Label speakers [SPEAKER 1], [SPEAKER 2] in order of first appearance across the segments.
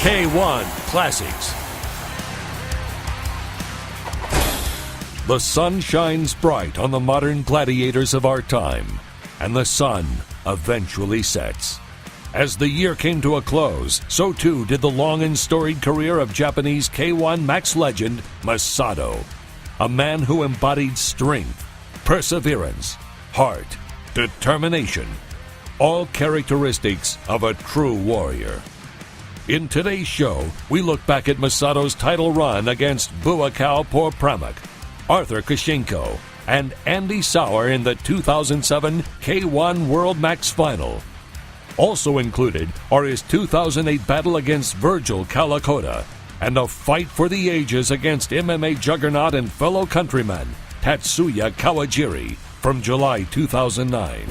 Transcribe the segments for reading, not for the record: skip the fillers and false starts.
[SPEAKER 1] K1 Classics. The sun shines bright on the modern gladiators of our time, and the sun eventually sets. As the year came to a close, so too did the long and storied career of Japanese K1 Max legend Masato, a man who embodied strength, perseverance, heart, determination, all characteristics of a true warrior. In today's show, we look back at Masato's title run against Buakaw Porpramak, Arthur Kashenko, and Andy Sauer in the 2007 K1 World Max Final. Also included are his 2008 battle against Virgil Kalakota and a fight for the ages against MMA juggernaut and fellow countryman Tatsuya Kawajiri from July 2009.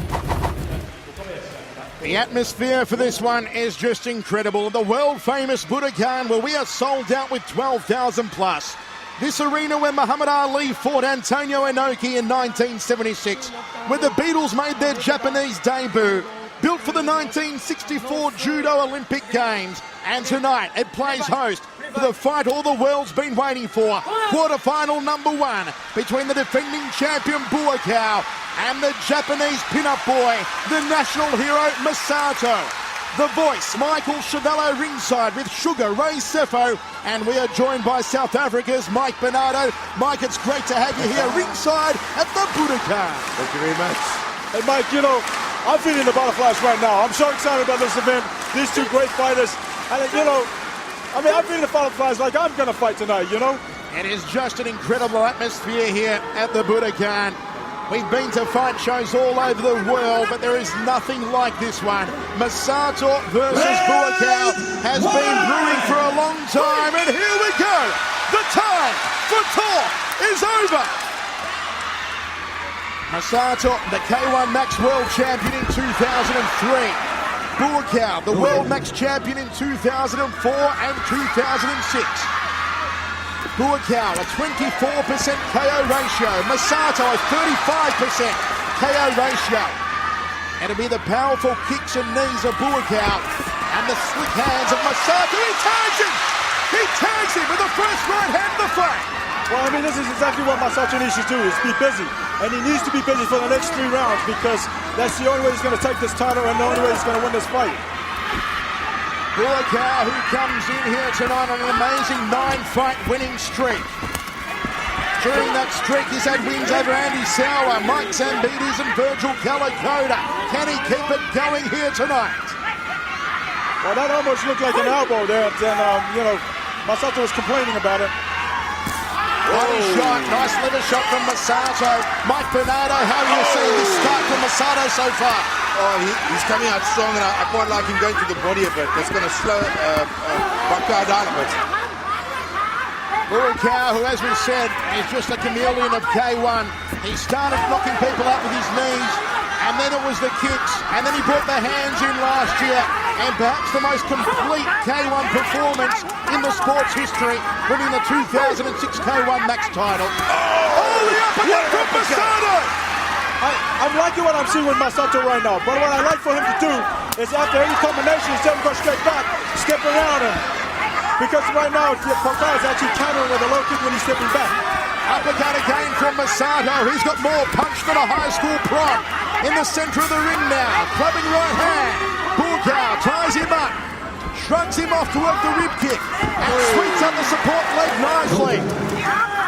[SPEAKER 2] The atmosphere for this one is just incredible. The world-famous Budokan, where we are sold out with 12,000 plus. This arena where Muhammad Ali fought Antonio Inoki in 1976, where the Beatles made their Japanese debut, built for the 1964 Judo Olympic Games, and tonight it plays host for the fight all the world's been waiting for, quarterfinal number one between the defending champion Buakaw and the Japanese pin-up boy, the national hero Masato. The voice, Michael Chavello ringside with Sugar Ray Sefo, and we are joined by South Africa's Mike Bernardo. Mike, it's great to have you here ringside at the Budokan.
[SPEAKER 3] Thank you very much.
[SPEAKER 4] Hey Mike, I'm feeling the butterflies right now. I'm so excited about this event. These two great fighters. And I'm feeling the butterflies like I'm going to fight tonight,
[SPEAKER 2] It is just an incredible atmosphere here at the Budokan. We've been to fight shows all over the world, but there is nothing like this one. Masato versus Buakaw has been brewing for a long time, and here we go. The time for talk is over. Masato, the K1 Max World Champion in 2003. Buakaw, the World Max Champion in 2004 and 2006. Buakaw, a 24% KO ratio. Masato, a 35% KO ratio. And it'll be the powerful kicks and knees of Buakaw and the slick hands of Masato. He tags him! He tags him with the first right hand of the fight.
[SPEAKER 4] Well, this is exactly what Masato needs to do, is be busy. And he needs to be busy for the next 3 rounds, because that's the only way he's going to take this title and the only way he's going to win this fight.
[SPEAKER 2] Buakaw, who comes in here tonight on an amazing 9-fight winning streak. During that streak, he's had wins over Andy Sauer, Mike Zambides and Virgil Kalakota. Can he keep it going here tonight?
[SPEAKER 4] Well, that almost looked like an elbow there, and Masato was complaining about it.
[SPEAKER 2] Body shot, nice liver shot from Masato. Mike Bernardo, how do you see this start from Masato so far?
[SPEAKER 3] Oh, he's coming out strong, and I quite like him going to the body a bit. That's going to slow Buakaw down a bit.
[SPEAKER 2] Buakaw, who, as we said, is just a chameleon of K1. He started knocking people out with his knees, and then it was the kicks, and then he brought the hands in last year, and perhaps the most complete K1 performance in the sport's history, winning the 2006 K1 Max title. Oh, the uppercut from Masato!
[SPEAKER 4] I'm liking what I'm seeing with Masato right now, but what I like for him to do is after any combination, instead of go straight back, step around him. Because right now, Buakaw is actually countering with a low kick when he's stepping back.
[SPEAKER 2] Uppercut again from Masato. He's got more punch than a high school prom. In the center of the ring now, clubbing right hand. Buakaw ties him up, shrugs him off to work the rib kick, and sweeps up the support leg nicely.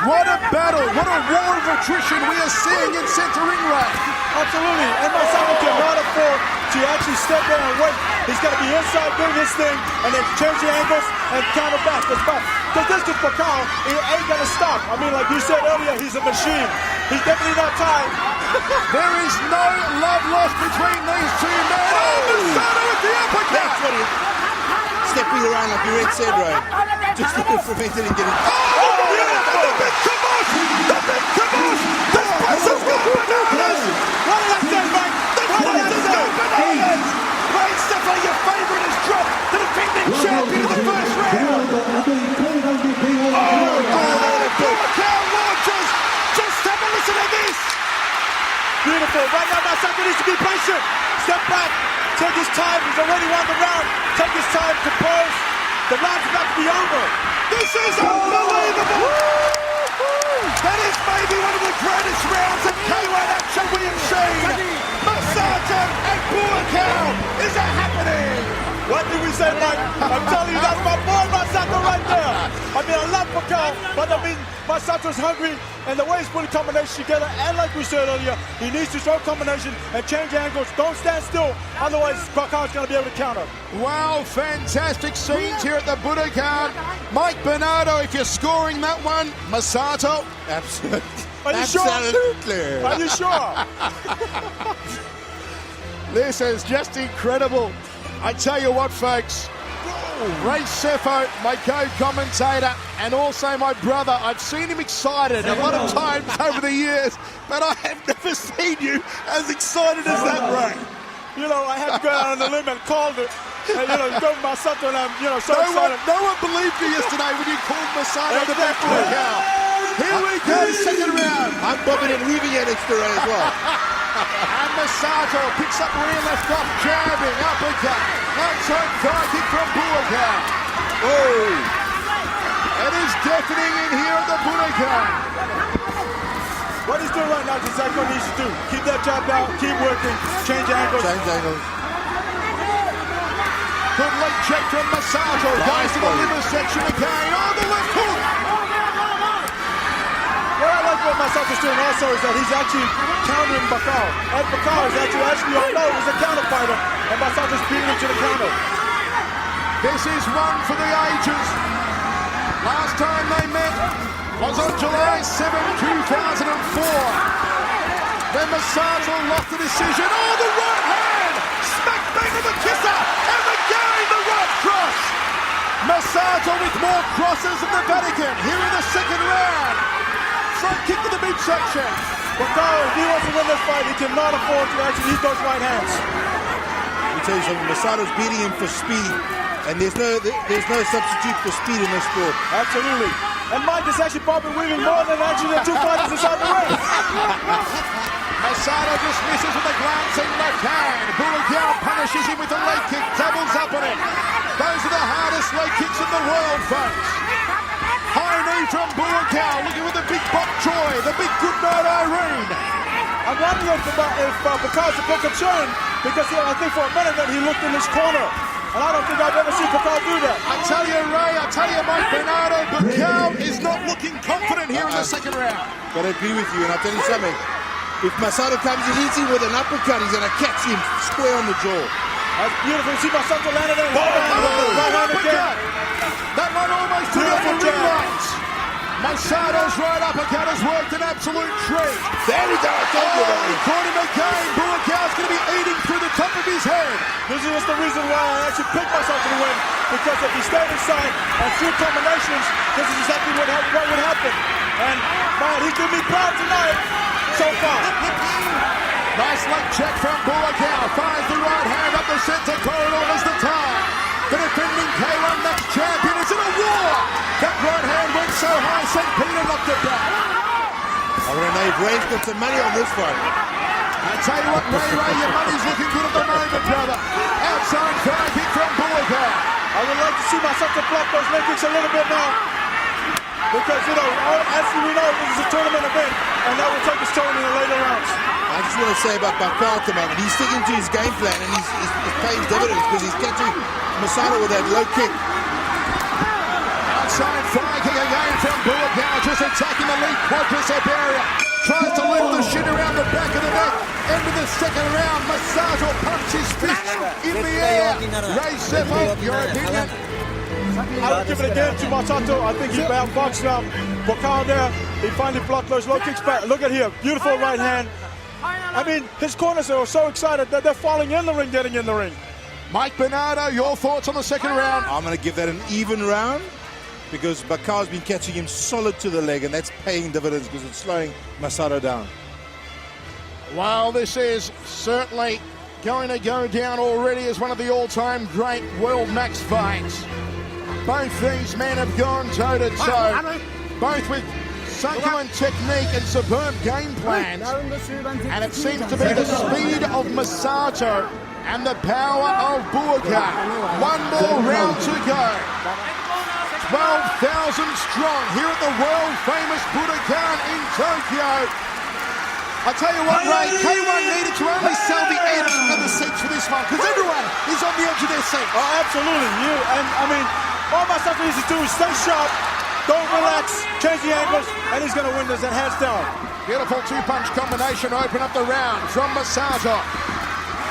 [SPEAKER 2] What a battle, what a war of attrition we are seeing in center ring range.
[SPEAKER 4] Absolutely, and Masato cannot afford to actually step there and wait. He's got to be inside doing his thing, and then change the angles and counter back. Because this is Buakaw, he ain't going to stop. Like you said earlier, he's a machine. He's definitely not tired.
[SPEAKER 2] There is no love lost between these two men. Oh, Masato with the uppercut.
[SPEAKER 3] Stepping around like you said, right? Just to prevent it and getting...
[SPEAKER 2] Oh, beautiful! The big caboose! The big caboose! This place has gone bananas!
[SPEAKER 4] What did I say, Mike?
[SPEAKER 2] This place has gone bananas! Ray Sefo, your favorite, has dropped the defending champion in the first round! Buakaw launches! Just have a listen to this!
[SPEAKER 4] Beautiful. Right now, Masato needs to be patient. Step back. Take his time. He's already won the round. Take his time, compose, The round's about to be over.
[SPEAKER 2] This is unbelievable! That is maybe one of the greatest rounds of K1 action we have seen! Masato and Buakaw is a happening!
[SPEAKER 4] What did we say, Mike? I'm telling you, that's my boy Masato right there. I mean, I love Buakaw, but I mean, Masato's hungry, and the way he's putting combinations together, and like we said earlier, he needs to throw combination and change angles. Don't stand still, otherwise Buakaw's going to be able to counter.
[SPEAKER 2] Wow, fantastic scenes here at the Budokan. Mike Bernardo, if you're scoring that one, Masato.
[SPEAKER 3] Absolutely.
[SPEAKER 4] Are you sure?
[SPEAKER 3] Absolutely.
[SPEAKER 4] Are you sure?
[SPEAKER 2] This is just incredible. I tell you what, folks, Ray Sefo, my co-commentator, and also my brother, I've seen him excited a lot of times over the years, but I have never seen you as excited as that, Ray.
[SPEAKER 4] You know, I had to go out on the limb and call it. And, you know, go Masato, and I'm, you know, so excited.
[SPEAKER 2] No one believed you yesterday when you called Masato the back Budokan. Here we go, second round.
[SPEAKER 3] I'm bobbing and weaving against the Ray as well.
[SPEAKER 2] And Masato picks up rear left off, jabbing, uppercut. Outside thigh kick from Budokan. Oh! It is deafening in here at the Budokan.
[SPEAKER 4] What he's doing right now is exactly what he needs to do. Keep that jab out, keep working, change angles.
[SPEAKER 3] Change angles.
[SPEAKER 2] Good leg check from Masato. Goes to the liver section again. Oh, the left hook!
[SPEAKER 4] What I like what Masato's doing also is that he's actually countering Buakaw. And Buakaw is actually, as we all know, is a counter fighter. And Masato's beating him to the counter.
[SPEAKER 2] This is one for the ages. Last time they met was on July 7, 2004. Then Masato lost the decision. Oh, the right hand! Smack bang of the kisser! And again the right cross! Masato with more crosses than the Vatican here in the second round. Front kick to the midsection.
[SPEAKER 4] Buakaw, if he wants to win this fight, he cannot afford to actually eat those right hands.
[SPEAKER 3] Let me tell you something, Masato's beating him for speed, and there's no substitute for speed in this sport.
[SPEAKER 4] Absolutely. And Mike is actually bobbing weaving more than actually the two fighters inside the ring.
[SPEAKER 2] Masato just misses with a glancing left hand. Buakaw punishes him with a leg kick, doubles up on it. Those are the hardest leg kicks in the world, folks. High knee from Buakaw, looking with the big Bok Choy, the big good night Irene.
[SPEAKER 4] I'm wondering if Buakaw's a bit concerned because I think for a minute that he looked in his corner. And I don't think I've ever seen Buakaw do that.
[SPEAKER 2] I tell you, Ray, I tell you, Mike Bernardo, Buakaw is not looking confident here in the second round.
[SPEAKER 3] But I agree with you, and I'll tell you something. If Masato comes and hits him with an uppercut, he's going to catch him square on the jaw.
[SPEAKER 4] That's beautiful. You see Masato landed there. Right hand again.
[SPEAKER 2] That one almost took off the ring lights. Masato's right uppercut has worked an absolute treat.
[SPEAKER 3] There we go.
[SPEAKER 2] He caught him again. Buakaw's going to be eating through the top of his head.
[SPEAKER 4] This is the reason why I actually picked myself to win. Because if he stayed inside and threw combinations, this is exactly what would happen. And man, he did me proud tonight so far.
[SPEAKER 2] Nice leg check from Buakaw. Fires the right hand up the center corridor as the time. The defending K1 Max champion is in a war. That right hand went so high, St. Peter knocked it back.
[SPEAKER 3] I don't know if Ray's got some money on this fight.
[SPEAKER 2] I tell you what, Ray, your money's looking good at the moment, brother. Outside thigh kick from Buakaw.
[SPEAKER 4] I would like to see Masato block those leg kicks a little bit now. Because, you know, as we know, this is a tournament event, and that will take its toll in the later rounds.
[SPEAKER 3] I just want to say about Buakaw at the moment, he's sticking to his game plan, and he's paying dividends because he's catching Masato with that low kick.
[SPEAKER 2] Outside thigh kick again from Buakaw, just attacking the lead quadricep area. Tries to lift the shin around the back of the neck. End of the second round, Masato pumps his fist in the air. Ray Sefo, your opinion?
[SPEAKER 4] I would give it again to Masato. I think he outboxed Buakaw there. He finally blocked those low kicks back. Look at here, beautiful right hand. I mean, his corners are so excited that they're falling in the ring, getting in the ring.
[SPEAKER 2] Mike Bernardo, your thoughts on the second round?
[SPEAKER 3] I'm going to give that an even round because Buakaw's been catching him solid to the leg, and that's paying dividends because it's slowing Masato down.
[SPEAKER 2] Well, this is certainly going to go down already as one of the all-time great World Max fights. Both these men have gone toe-to-toe, both with succulent technique and superb game plans. And it seems to be the speed of Masato And the power of Buakaw. One more round to go. 12,000 strong here at the world-famous Budokan in Tokyo. I tell you what, Ray, K1 needed to only sell the edge of the seats for this one because everyone is on the edge of their seats.
[SPEAKER 4] Oh, absolutely. All Masato needs to do is stay sharp, don't relax, change the angles, and he's going to win this and hands down.
[SPEAKER 2] Beautiful two-punch combination open up the round from Masato.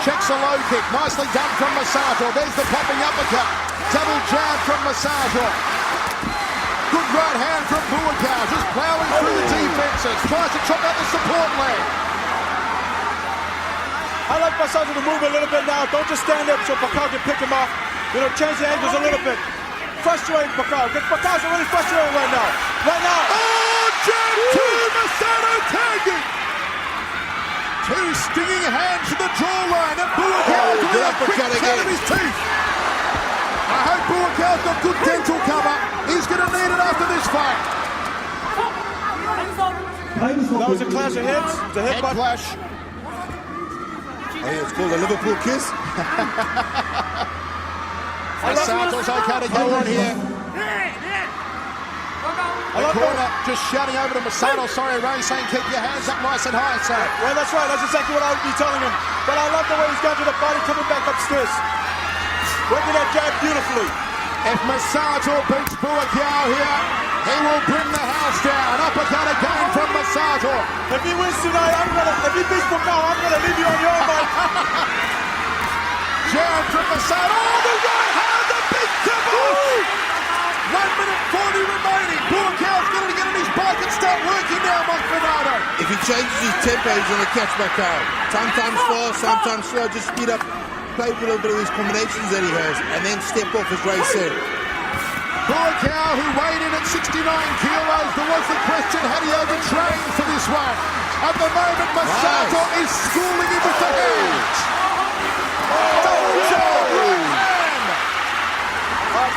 [SPEAKER 2] Checks a low kick, nicely done from Masato. There's the popping uppercut. Double jab from Masato. Good right hand from Buakaw, just plowing through the defenses. Tries to chop out the support leg.
[SPEAKER 4] I like Masato to move a little bit now. Don't just stand there so Buakaw can pick him off. Change the angles a little bit. Frustrate Buakaw, because Buakaw's really frustrated right now.
[SPEAKER 2] Oh, jab to Masato tagging. Two stinging hands to the jawline, and Buakaw doing a quick cut of his teeth. I hope Buakaw's got good dental cover. He's going to need it after this fight.
[SPEAKER 4] That was a clash of heads. The
[SPEAKER 2] Head clash.
[SPEAKER 3] I think it's called a Liverpool kiss.
[SPEAKER 2] Masato's okay to go on here. The corner just shouting over to Masato. Sorry, Ray, saying keep your hands up nice and high, sir.
[SPEAKER 4] Well, that's right. That's exactly what I would be telling him. But I love the way he's gone to the body, coming back upstairs. Working that jab beautifully.
[SPEAKER 2] If Masato beats Buakaw here, he will bring the house down. Uppercut again from Masato.
[SPEAKER 4] If he wins tonight, if he beats Buakaw, I'm going to leave you on your own, Mike.
[SPEAKER 2] Jab from Masato. Oh, the right hand, the big tip. 1 minute 40 remaining. Buakaw's going to get on his bike and start working now, Mike Bernardo.
[SPEAKER 3] If he changes his tempo, he's going to catch Buakaw. Sometimes fast, sometimes slow. Just speed up, play with a little bit of these combinations that he has, and then step off, as Ray said.
[SPEAKER 2] Buakaw, who weighed in at 69 kilos, there was the question, had he overtrained for this one? At the moment, Masato is schooling him with the hands. Double jab, right hand.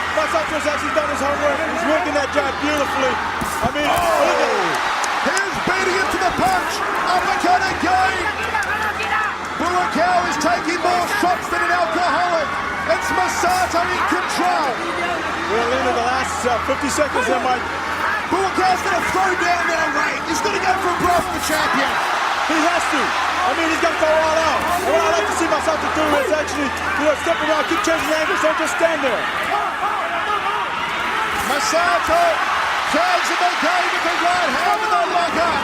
[SPEAKER 4] Masato's actually done his homework. He's working that jab beautifully.
[SPEAKER 2] Here's beating him to the punch. Uppercut again. Buakaw is taking more shots than an alcoholic. It's Masato in control.
[SPEAKER 4] We're into the last 50 seconds there, Mike.
[SPEAKER 2] Buakaw's going to throw down now, Ray. He's going to go for a brawl for the champion.
[SPEAKER 4] He has to. He's got to go all out. And what I like to see Masato do is actually, step around, keep changing angles, don't just stand there.
[SPEAKER 2] Masato tags him again with the right hand and the lockup.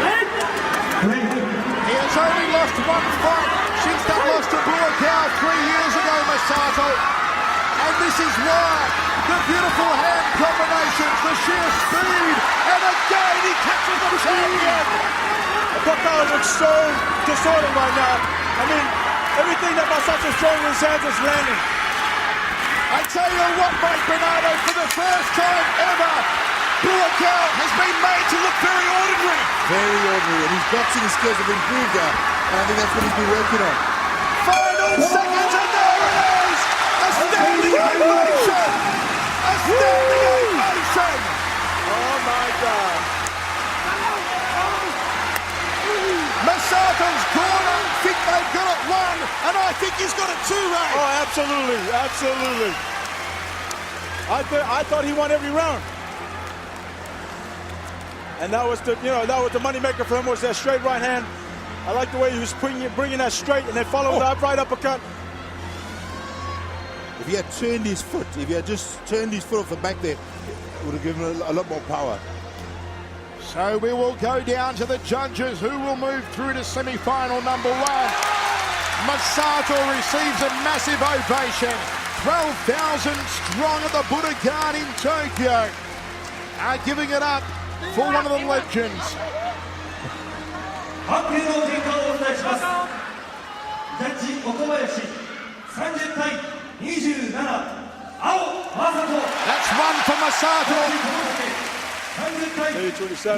[SPEAKER 2] He has only lost one fight since that loss to Buakaw 3 years ago, Masato. And this is why the beautiful hand combinations, the sheer speed, and again he catches the champion.
[SPEAKER 4] Buakaw looks so disordered right now. Everything that Masato's throwing in his hands is landing.
[SPEAKER 2] I tell you what, Mike Bernardo, for the first time ever, Buakaw has been made to look very ordinary.
[SPEAKER 3] Very ordinary, and his boxing skills have improved there, and I think that's what he's been working on.
[SPEAKER 2] Final seconds, and there it is! A standing ovation! A standing ovation!
[SPEAKER 4] Oh my God.
[SPEAKER 2] Masato's corner think they've got it one, and I think he's got it two, Ray.
[SPEAKER 4] Oh, absolutely, absolutely. I thought he won every round. And that was the money maker for him, was that straight right hand. I like the way he was bringing that straight and then following the upright uppercut.
[SPEAKER 3] If he had turned his foot, if he had just turned his foot off the back there, it would have given him a lot more power.
[SPEAKER 2] So we will go down to the judges who will move through to semi-final number one. Masato receives a massive ovation. 12,000 strong at the Budokan in Tokyo. Giving it up for one of the legends.
[SPEAKER 5] 判定の結果をお伝えします。ジャッジ岡林30対27、青マサト。
[SPEAKER 2] That's one for Masato.
[SPEAKER 5] 30対27、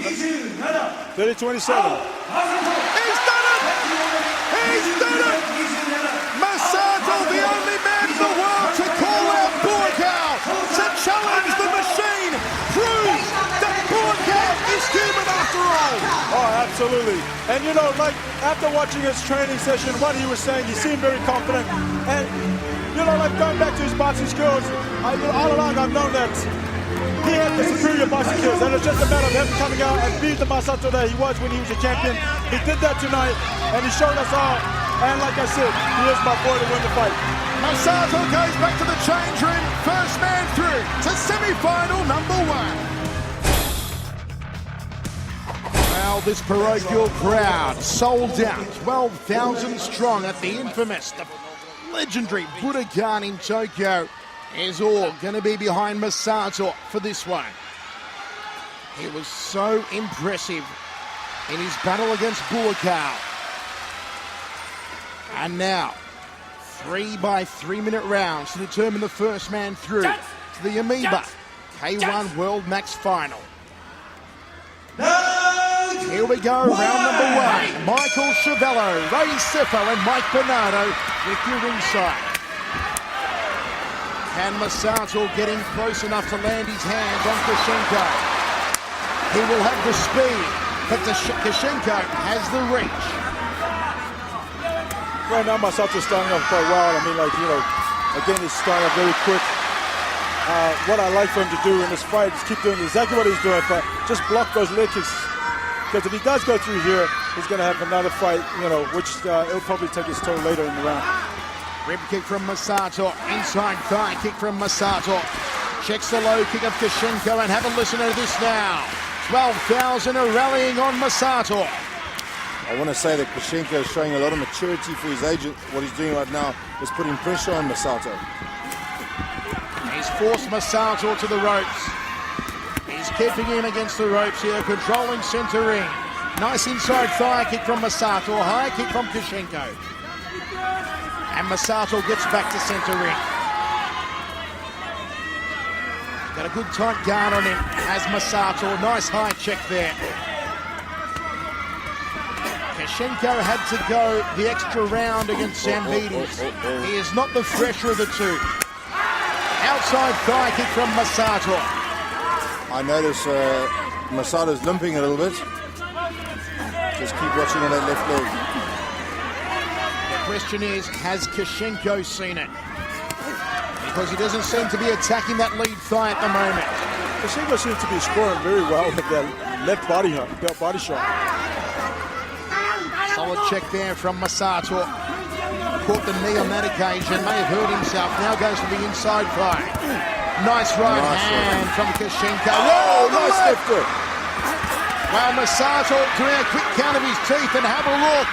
[SPEAKER 4] 30-27.
[SPEAKER 5] マサト。
[SPEAKER 2] He's done it! He's done it! Masato, the only man in the world to call out Buakaw, to challenge the machine, proves that Buakaw is human after all.
[SPEAKER 4] Oh, Absolutely. And you know, like after watching his training session, what he was saying, he seemed very confident. And you know, like going back to his boxing skills, all along I've known that he had the superior boxing skills, and it's just a matter of him coming out and beat the masato that he was when he was a champion. He did that tonight, and he showed us all. And like I said, he is my boy to win the fight.
[SPEAKER 2] Masato goes back to the change room. First man through to semi-final number 1. Well, this parochial crowd sold out, 12,000 strong at the infamous, the legendary Budokan in Tokyo, is all going to be behind Masato for this one. He was so impressive in his battle against Budokan. And now, 3 by 3 minute rounds to determine the first man through to the Amoeba K1 World Max Final. Here we go, round number 1. Michael Chavello, Ray Sefo and Mike Bernardo with you ringside. Can Masato get in close enough to land his hands on Kishenko? He will have the speed, but Kishenko has the reach.
[SPEAKER 4] Right now, Masato's starting off quite well. I mean, like, you know, again, he's starting off very quick. What I like for him to do in this fight is keep doing exactly what he's doing, but just block those leg kicks. Because if he does go through here, he's going to have another fight, you know, which it'll probably take his toll later in the round.
[SPEAKER 2] Rib kick from Masato, inside thigh kick from Masato. Checks the low kick of Kishenko, and have a listen to this now. 12,000 are rallying on Masato.
[SPEAKER 3] I want to say that Kishenko is showing a lot of maturity for his age. What he's doing right now is putting pressure on Masato.
[SPEAKER 2] He's forced Masato to the ropes. He's keeping him against the ropes here, controlling center ring. Nice inside thigh kick from Masato, high kick from Kishenko. And Masato gets back to center ring. Got a good tight guard on him as Masato, nice high check there. Kishenko had to go the extra round against Zambides. He is not the fresher of the two. Outside thigh kick from Masato.
[SPEAKER 3] I notice Masato's limping a little bit. Just keep watching on that left leg.
[SPEAKER 2] The question is, has Kishenko seen it? Because he doesn't seem to be attacking that lead thigh at the moment.
[SPEAKER 4] Kishenko seems to be scoring very well with that left body shot.
[SPEAKER 2] Solid check there from Masato. Caught the knee on that occasion, may have hurt himself. Now goes to the inside thigh. Nice right hand from Kishenko.
[SPEAKER 3] Oh, nice left hook.
[SPEAKER 2] Well, Masato doing a quick count of his teeth, and have a look.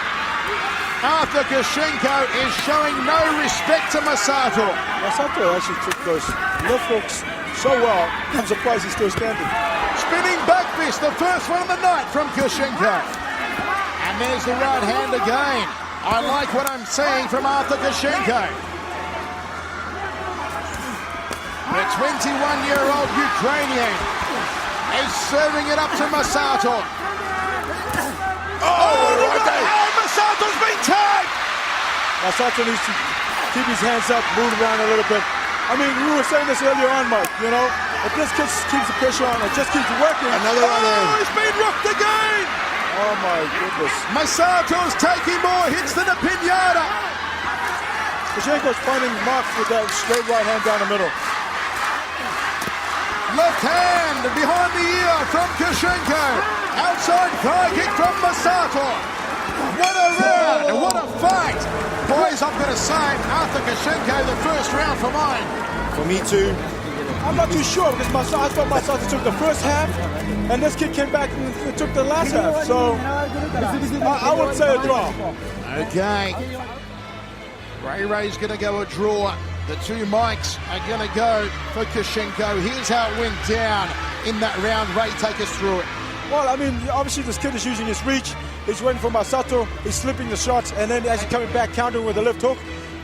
[SPEAKER 2] After Kishenko is showing no respect to Masato.
[SPEAKER 4] Masato actually took those left hooks so well, I'm surprised he's still standing.
[SPEAKER 2] Spinning back fist, the first one of the night from Kishenko. And there's the right hand again. I like what I'm seeing from Arthur Kishenko. The 21-year-old Ukrainian is serving it up to Masato. Masato's been tagged!
[SPEAKER 4] Masato needs to keep his hands up, move around a little bit. I mean, we were saying this earlier on, Mike, you know, if this keeps the pressure on and just keeps working.
[SPEAKER 3] Another one in.
[SPEAKER 2] He's been rocked again!
[SPEAKER 4] Oh my goodness.
[SPEAKER 2] Masato's taking more hits than a pinata.
[SPEAKER 4] Kishenko's finding marks with that straight right hand down the middle.
[SPEAKER 2] Left hand behind the ear from Kishenko. Outside thigh kick from Masato. What a round, what a fight. Boys, I'm going to say Arthur Kishenko the first round for mine.
[SPEAKER 3] For me too.
[SPEAKER 4] I'm not too sure because I thought Masato took the first half and this kid came back and took the last half. So I would say a draw.
[SPEAKER 2] Okay. Ray's going to go a draw. The two Mikes are going to go for Kishenko. Here's how it went down in that round. Ray, take us through it.
[SPEAKER 4] Well, I mean, obviously this kid is using his reach. He's waiting for Masato. He's slipping the shots and then as he's coming back, countering with a left hook.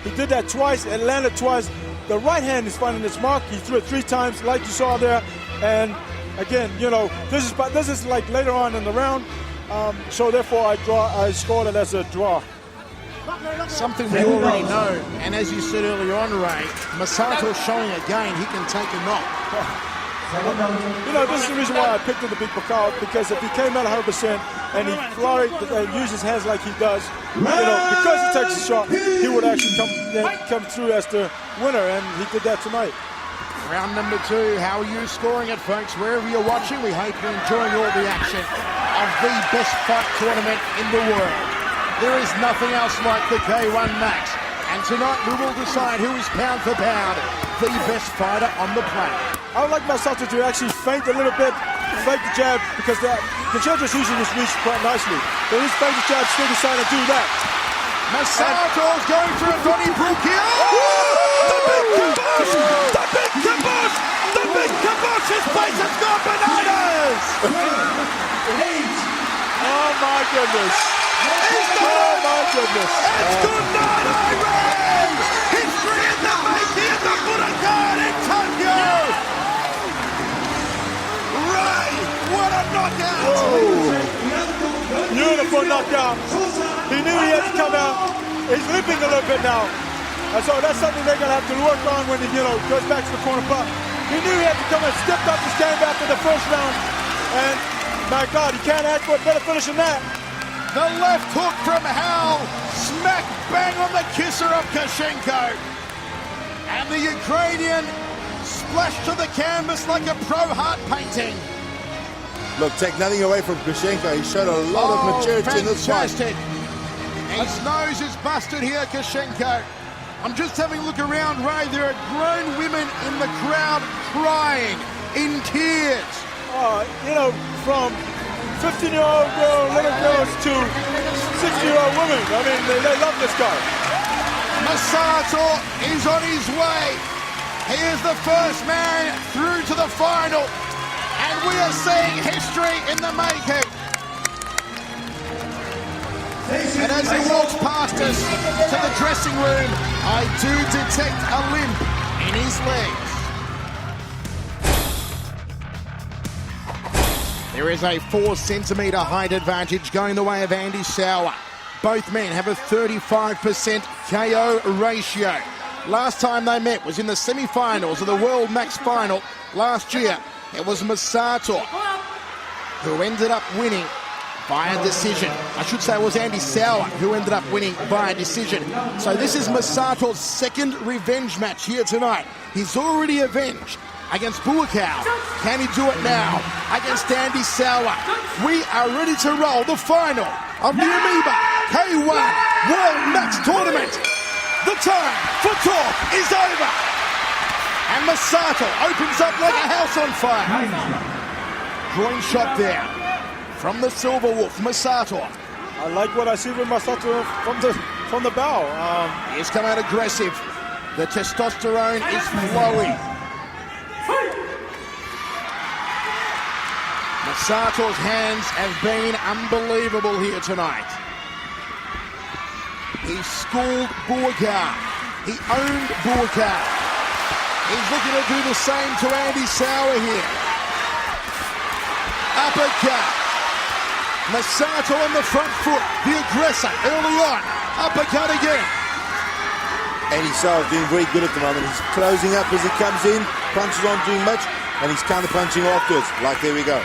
[SPEAKER 4] He did that twice and landed twice. The right hand is finding its mark. He threw it 3 times, like you saw there. And again, you know, this is like later on in the round. So therefore, I scored it as a draw.
[SPEAKER 2] Something we already know, and as you said earlier on, Ray, Masato's showing again he can take a knock.
[SPEAKER 4] You know, this is the reason why I picked him to beat Pacquiao, because if he came out 100% and he flurried and used his hands like he does, you know, because he takes a shot, he would actually come through as the winner, and he did that tonight.
[SPEAKER 2] Round number 2, how are you scoring it, folks? Wherever you're watching, we hope you're enjoying all the action of the best fight tournament in the world. There is nothing else like the K1 Max, and tonight we will decide who is pound for pound the best fighter on the planet.
[SPEAKER 4] I would like Masato to actually feint a little bit, fake the jab, because the judge is using his reach quite nicely. But he's fake the jab, still decided to do that.
[SPEAKER 2] Masato's going for a Donnybrook here.
[SPEAKER 4] The big kibosh! The big kibosh! The big kibosh! His face has gone bananas! Oh my goodness! Oh my goodness!
[SPEAKER 2] It's good night, Iran! History in the making at the Budokan in Tokyo! Ray, what a knockout!
[SPEAKER 4] Whoa. Beautiful knockout. He knew he had to come out. He's limping a little bit now. And so that's something they're going to have to work on when he, you know, goes back to the corner. But he knew he had to come and stepped up his game after the first round. And my God, he can't ask for a better finish than that.
[SPEAKER 2] The left hook from Hal, smack bang on the kisser of Kashenko. And the Ukrainian splashed to the canvas like a pro heart painting.
[SPEAKER 3] Look, take nothing away from Kashenko. He showed a lot of maturity in this fight.
[SPEAKER 2] Fantastic. His nose is busted here, Kashenko. I'm just having a look around, Ray. There are grown women in the crowd crying, in tears.
[SPEAKER 4] You know, from 15-year-old little girls to 60-year-old women. I mean, they love this guy.
[SPEAKER 2] Masato is on his way. He is the first man through to the final. And we are seeing history in the making. And as he walks past us to the dressing room, I do detect a limp in his legs. There is a 4-centimetre height advantage going the way of Andy Sauer. Both men have a 35% KO ratio. Last time they met was in the semi-finals of the World Max Final last year. It was Masato who ended up winning by a decision. I should say it was Andy Sauer who ended up winning by a decision. So this is Masato's second revenge match here tonight. He's already avenged against Pacquiao. Can he do it now against Andy Sauer? We are ready to roll the final of the Amoeba K1 World Max Tournament. The time for talk is over. And Masato opens up like a house on fire. Groin shot there from the Silver Wolf, Masato.
[SPEAKER 4] I like what I see with Masato from the bow.
[SPEAKER 2] He's come out aggressive. The testosterone is flowing. Masato's hands have been unbelievable here tonight. He schooled Pacquiao. He owned Pacquiao. He's looking to do the same to Andy Sauer here. Uppercut. Masato on the front foot, the aggressor early on. Uppercut again.
[SPEAKER 3] Andy Sauer's doing very good at the moment. He's closing up as he comes in, punches aren't doing much, and he's counter-punching afterwards. Like, there we go.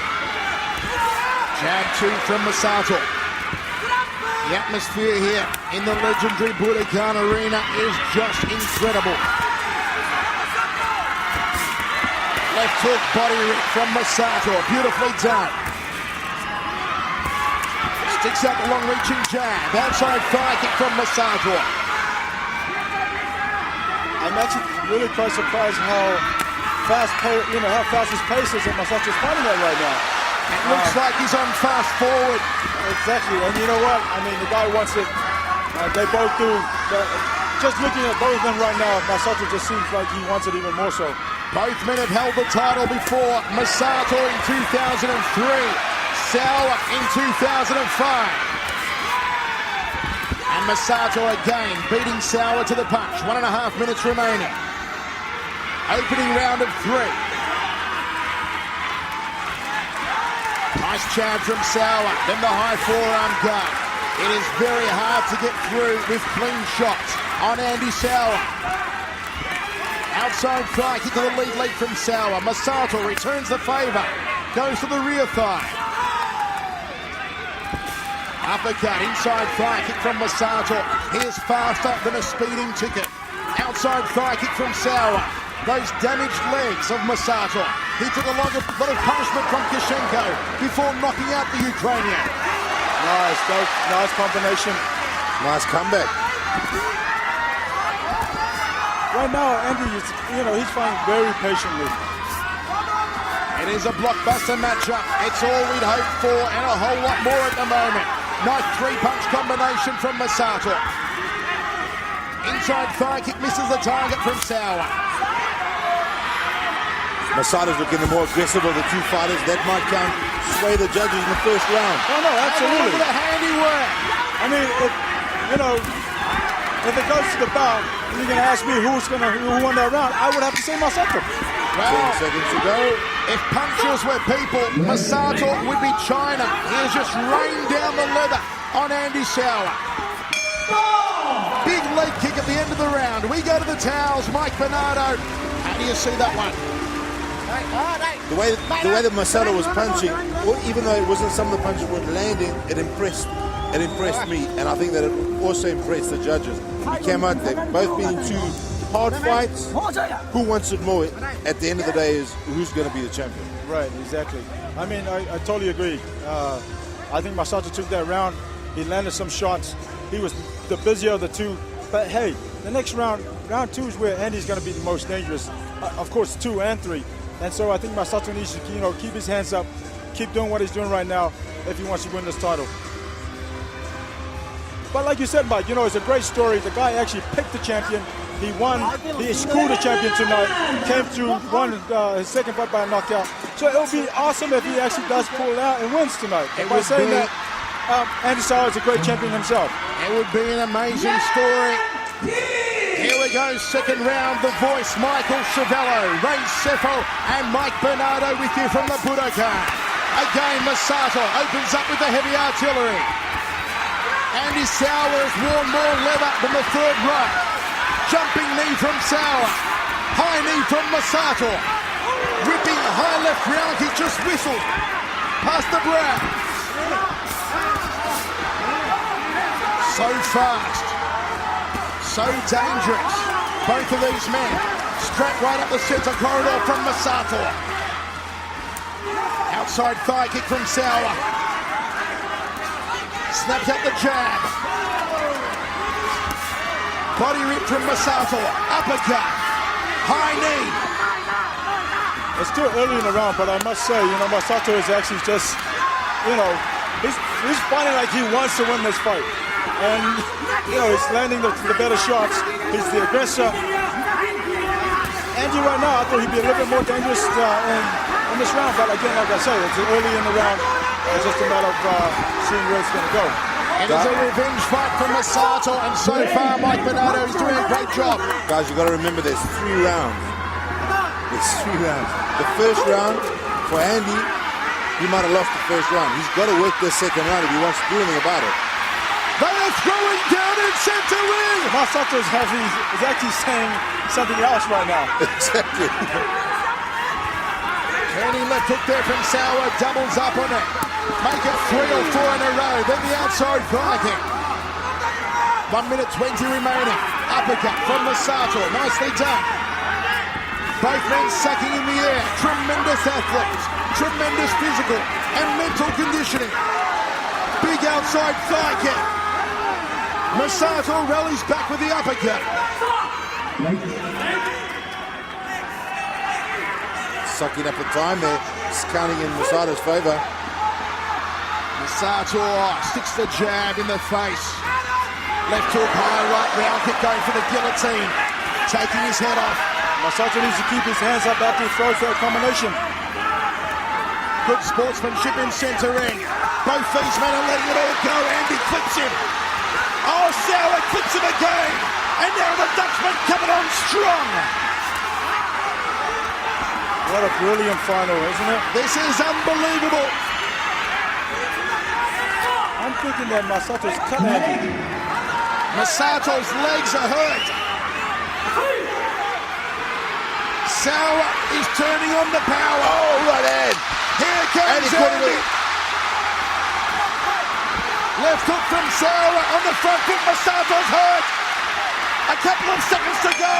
[SPEAKER 2] Jab 2 from Masato. The atmosphere here in the legendary Budokan Arena is just incredible. Left hook body rip from Masato, beautifully done. Sticks out the long-reaching jab, outside thigh kick from Masato.
[SPEAKER 4] I'm actually really quite surprised how fast his pace is that Masato's fighting at right now.
[SPEAKER 2] It looks like he's on fast forward.
[SPEAKER 4] Exactly, and you know what? I mean, the guy wants it. They both do. Just looking at both of them right now, Masato just seems like he wants it even more so.
[SPEAKER 2] Both men have held the title before. Masato in 2003, Sauer in 2005. And Masato again beating Sauer to the punch. 1.5 minutes remaining. Opening round of 3. Nice jab from Sauer, then the high forearm guard. It is very hard to get through with clean shots on Andy Sauer. Outside thigh kick to the lead from Sauer. Masato returns the favour. Goes to the rear thigh. Uppercut, inside thigh kick from Masato. He is faster than a speeding ticket. Outside thigh kick from Sauer. Those damaged legs of Masato. He took a lot of punishment from Kishenko before knocking out the Ukrainian.
[SPEAKER 4] Nice combination.
[SPEAKER 3] Nice comeback.
[SPEAKER 4] Right now, Andy is, he's fighting very patiently.
[SPEAKER 2] It is a blockbuster matchup. It's all we'd hoped for and a whole lot more at the moment. Nice three-punch combination from Masato. Inside thigh kick misses the target from Sauer.
[SPEAKER 3] Masato's looking the more aggressive of the two fighters. That might sway the judges in the first round.
[SPEAKER 4] Oh, no, absolutely.
[SPEAKER 2] Look at the handiwork.
[SPEAKER 4] I mean, if it goes to the bout, and you're going to ask me who won that round, I would have to say Masato.
[SPEAKER 2] Well,
[SPEAKER 3] 10 seconds to go.
[SPEAKER 2] If punchers were people, Masato would be China. He has just rained down the leather on Andy Sauer. Big leg kick at the end of the round. We go to the towels. Mike Bernardo. How do you see that one?
[SPEAKER 3] The way that Masato was punching, even though it wasn't some of the punches weren't landing, it impressed me, and I think that it also impressed the judges. He came out there, both being two hard fights. Who wants it more? At the end of the day, is who's going to be the champion.
[SPEAKER 4] Right, exactly. I mean, I totally agree. I think Masato took that round. He landed some shots. He was the busier of the two. But hey, the next round, round 2 is where Andy's going to be the most dangerous. Of course, 2 and 3. And so I think Masato needs to, keep his hands up, keep doing what he's doing right now if he wants to win this title. But like you said, Mike, it's a great story. The guy actually picked the champion. He won. He schooled the champion tonight. Came through, won his second fight by a knockout. So it'll be awesome if he actually does pull it out and wins tonight. And we're saying that Andy Sauer is a great champion himself.
[SPEAKER 2] It would be an amazing story. Here we go, second round. The Voice, Michael Chiavello, Ray Sefo, and Mike Bernardo with you from the Budokan. Again, Masato opens up with the heavy artillery. Andy Sauer has worn more leather than the third row. Jumping knee from Sauer. High knee from Masato. Whipping high left round kick, just whistled past the brow. So fast. So dangerous. Both of these men strapped right up the center corridor from Masato. Outside thigh kick from Sauer. Snaps out the jab. Body rip from Masato. Uppercut. High knee.
[SPEAKER 4] It's still early in the round, but I must say, Masato is actually just, he's fighting like he wants to win this fight. And, he's landing the better shots. He's the aggressor. Andy right now, I thought he'd be a little bit more dangerous in this round. But again, like I say, it's early in the round. It's just a matter of seeing where it's going to go.
[SPEAKER 2] It is a revenge fight for Masato, and so far Mike Bernardo is doing a great job.
[SPEAKER 3] Guys, you've got to remember there's 3 rounds. There's 3 rounds. The first round, for Andy, he might have lost the first round. He's got to work this second round if he wants to do anything about it.
[SPEAKER 2] They are throwing down in center ring.
[SPEAKER 4] Masato is actually saying something else right now.
[SPEAKER 3] Exactly.
[SPEAKER 2] Turning left hook there from Sauer, doubles up on it. Make it 3 or 4 in a row. Then the outside thigh kick. 1 minute 20 remaining. Uppercut from Masato. Nicely done. Both men sucking in the air. Tremendous athletes. Tremendous physical and mental conditioning. Big outside thigh kick. Masato rallies back with the uppercut.
[SPEAKER 3] Sucking up the time there. It's counting in Masato's favor.
[SPEAKER 2] Masato sticks the jab in the face. Left hook, high right round kick going for the guillotine. Taking his head off.
[SPEAKER 4] Masato needs to keep his hands up after he throws that combination.
[SPEAKER 2] Good sportsmanship in center ring. Both these men are letting it all go. Andy clips him. Oh, Sauer clips him again. And now the Dutchman coming on strong.
[SPEAKER 4] What a brilliant final, isn't it?
[SPEAKER 2] This is unbelievable.
[SPEAKER 4] I'm thinking that Masato's cut Andy.
[SPEAKER 2] Masato's legs are hurt. Sawa is turning on the power.
[SPEAKER 3] Oh, right hand.
[SPEAKER 2] Here comes Andy. Left hook from Sawa on the front foot. Masato's hurt. A couple of seconds to go.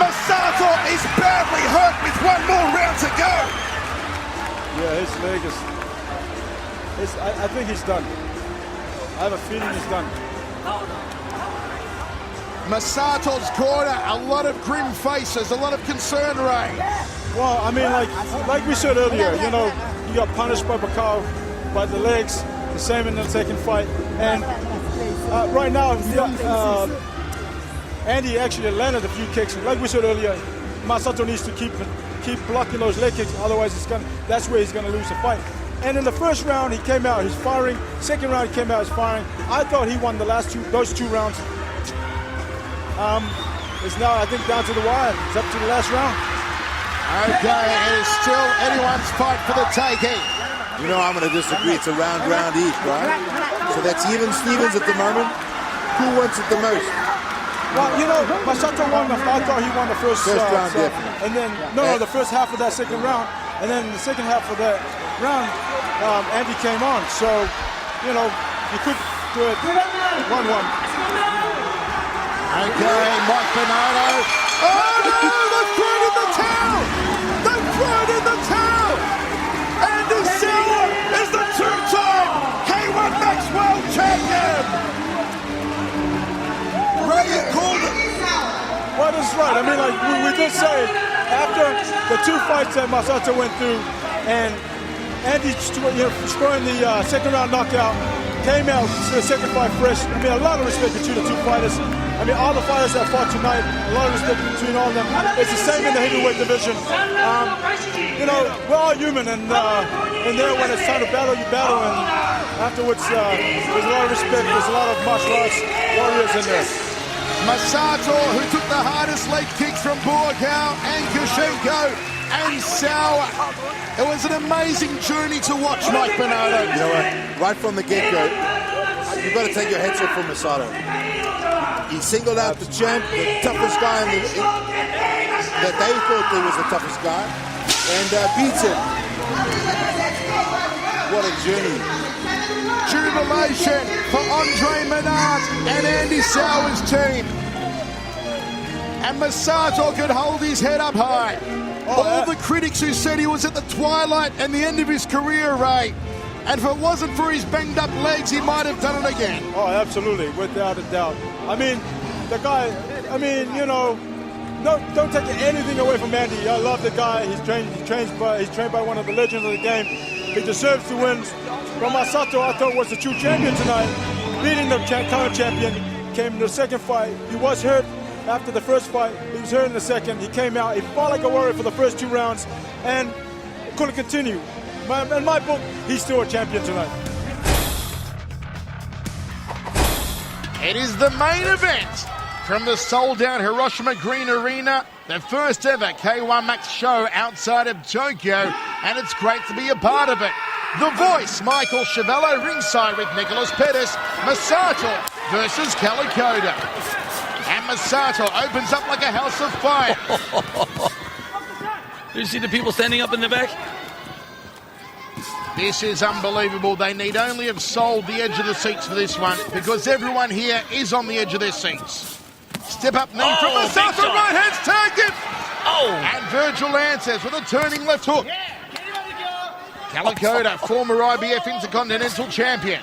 [SPEAKER 2] Masato is badly hurt with one more round to go.
[SPEAKER 4] Yeah, his leg is... I think he's done. I have a feeling he's done.
[SPEAKER 2] Masato's corner, a lot of grim faces, a lot of concern, Ray.
[SPEAKER 4] Well, I mean, like we said earlier, you know, he got punished by Bakao by the legs, the same in the second fight. And right now, Andy actually landed a few kicks. Like we said earlier, Masato needs to keep blocking those leg kicks, otherwise that's where he's gonna lose the fight. And in the first round, he came out, he's firing. Second round, he came out, he's firing. I thought he won those two rounds. It's now, I think, down to the wire. It's up to the last round.
[SPEAKER 2] Okay, it is still anyone's fight for the taking.
[SPEAKER 3] You know I'm going to disagree. It's a round each, right? So that's even Stevens at the moment. Who wants it the most?
[SPEAKER 4] Well, you know, Masato won. I thought he won the first
[SPEAKER 3] round, definitely.
[SPEAKER 4] And then, no, the first half of that second round. And then the second half of that round, Andy came on. So, you know, you could do it 1-1.
[SPEAKER 2] Okay, Mike Bernardo. Oh no, they've thrown in the towel! They've thrown in the towel! Andy Sawa is the two-time K1 Max World Champion! Ray, you called it.
[SPEAKER 4] Well, that's right. I mean, like, we did say, after the two fights that Masato went through, and Andy scoring the second round knockout, came out to the second fight fresh. I mean, a lot of respect between the two fighters. I mean, all the fighters that fought tonight, a lot of respect between all of them. It's the same in the heavyweight division. You know, we're all human, and there when it's time to battle, you battle, and afterwards, there's a lot of respect. There's a lot of martial arts warriors in there.
[SPEAKER 2] Masato, who took the hardest leg kicks from Buakaw and Kushenko and Sawa. It was an amazing journey to watch, Mike Bernardo.
[SPEAKER 3] You know what? Right from the get-go, you've got to take your heads off from Masato. He singled out the champ, the toughest guy that they thought he was the toughest guy, and beats him. What a journey.
[SPEAKER 2] Jubilation for Andre Menard and Andy Sawa's team. And Masato could hold his head up high. All the critics who said he was at the twilight and the end of his career, Ray. And if it wasn't for his banged up legs, he might have done it again.
[SPEAKER 4] Oh, absolutely, without a doubt. I mean, the guy, I mean, you know, don't take anything away from Andy. I love the guy. He's trained by one of the legends of the game. He deserves to win. But Masato, I thought, was the true champion tonight. Beating the current champion, came in the second fight. He was hurt after the first fight. He was hurt in the second. He came out. He fought like a warrior for the first 2 rounds and couldn't continue. In my book, he's still a champion tonight.
[SPEAKER 2] It is the main event from the sold-out Hiroshima Green Arena, the first ever K1 Max show outside of Tokyo, and it's great to be a part of it. The Voice, Michael Chiavello, ringside with Nicholas Pettis, Masato versus Calicoda. And Masato opens up like a house of fire.
[SPEAKER 6] Did you see the people standing up in the back?
[SPEAKER 2] This is unbelievable. They need only have sold the edge of the seats for this one because everyone here is on the edge of their seats. Step up knee from Masato, right hand's taken.
[SPEAKER 6] Oh!
[SPEAKER 2] And Virgil answers with a turning left hook. Calicoda, former IBF Intercontinental Champion.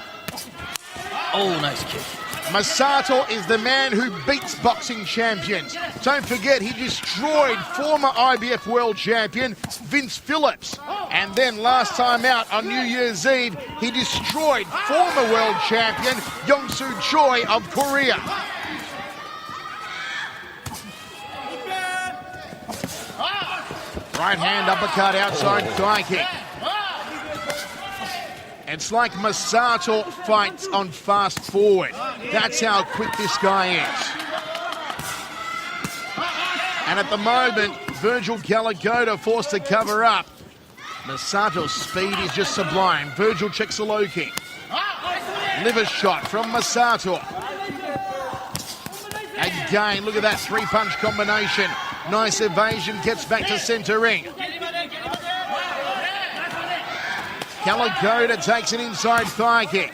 [SPEAKER 6] Oh, nice kick.
[SPEAKER 2] Masato is the man who beats boxing champions. Don't forget, he destroyed former IBF World Champion Vince Phillips. And then last time out on New Year's Eve, he destroyed former World Champion Young-Soo Choi of Korea. Right hand uppercut outside thigh kick. It's like Masato fights on fast forward. That's how quick this guy is. And at the moment, Virgil Calicoda forced to cover up. Masato's speed is just sublime. Virgil checks a low kick. Liver shot from Masato. Again, look at that 3-punch combination. Nice evasion, gets back to center ring. Kalikota takes an inside thigh kick.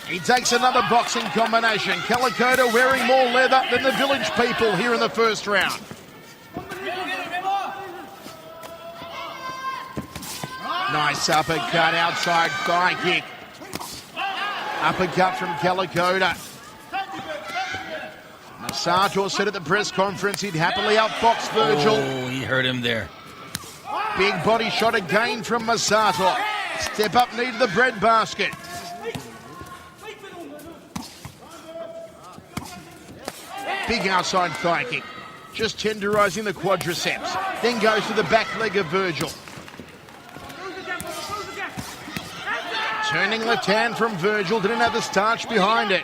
[SPEAKER 2] He takes another boxing combination. Kalikota wearing more leather than the Village People here in the first round. Nice uppercut, outside thigh kick. Uppercut from Kalikota. Masato said at the press conference he'd happily outbox Virgil.
[SPEAKER 6] Oh, he hurt him there.
[SPEAKER 2] Big body shot again from Masato. Step up knee to the breadbasket. Big outside thigh kick. Just tenderizing the quadriceps. Then goes to the back leg of Virgil. Turning left hand from Virgil. Didn't have the starch behind it.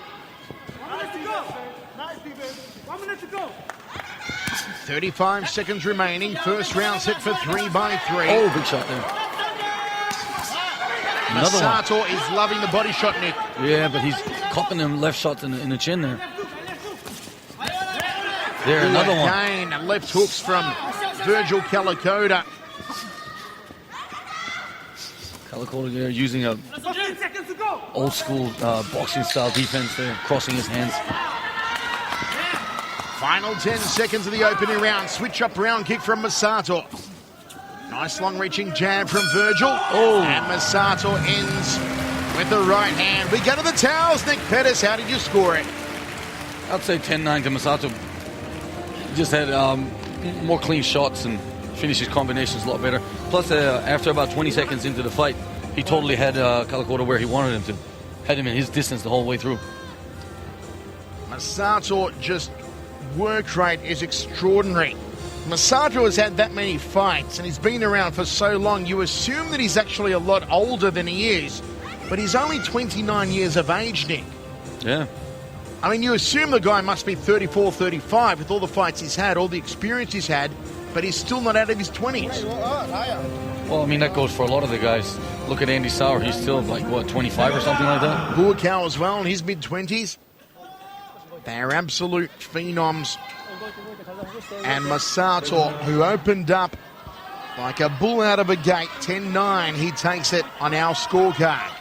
[SPEAKER 2] 35 seconds remaining. First round set for 3 by 3.
[SPEAKER 6] Oh, big shot there. Another
[SPEAKER 2] Masato
[SPEAKER 6] one.
[SPEAKER 2] is loving the body shot, Nick.
[SPEAKER 6] Yeah, but he's copping them left shots in the chin there. There, another one.
[SPEAKER 2] Again, left hooks from Virgil Kalikota.
[SPEAKER 6] Kalikota there using a old school boxing style defense there, crossing his hands.
[SPEAKER 2] Final 10 seconds of the opening round. Switch up round kick from Masato. Nice long reaching jab from Virgil.
[SPEAKER 6] Oh.
[SPEAKER 2] And Masato ends with the right hand. We go to the towels. Nick Pettis, how did you score it?
[SPEAKER 6] I'd say 10-9 to Masato. He just had more clean shots and finished his combinations a lot better. Plus, after about 20 seconds into the fight, he totally had Kalikota where he wanted him to. Had him in his distance the whole way through.
[SPEAKER 2] Masato just work rate is extraordinary. Masato has had that many fights and he's been around for so long. You assume that he's actually a lot older than he is, but he's only 29 years of age, Nick.
[SPEAKER 6] Yeah.
[SPEAKER 2] I mean, you assume the guy must be 34, 35 with all the fights he's had, all the experience he's had, but he's still not out of his 20s.
[SPEAKER 6] Well, I mean, that goes for a lot of the guys. Look at Andy Sauer. He's still, like, what, 25 or something like that?
[SPEAKER 2] Buakaw as well in his mid-20s. They're absolute phenoms. And Masato, who opened up like a bull out of a gate, 10-9, he takes it on our scorecard.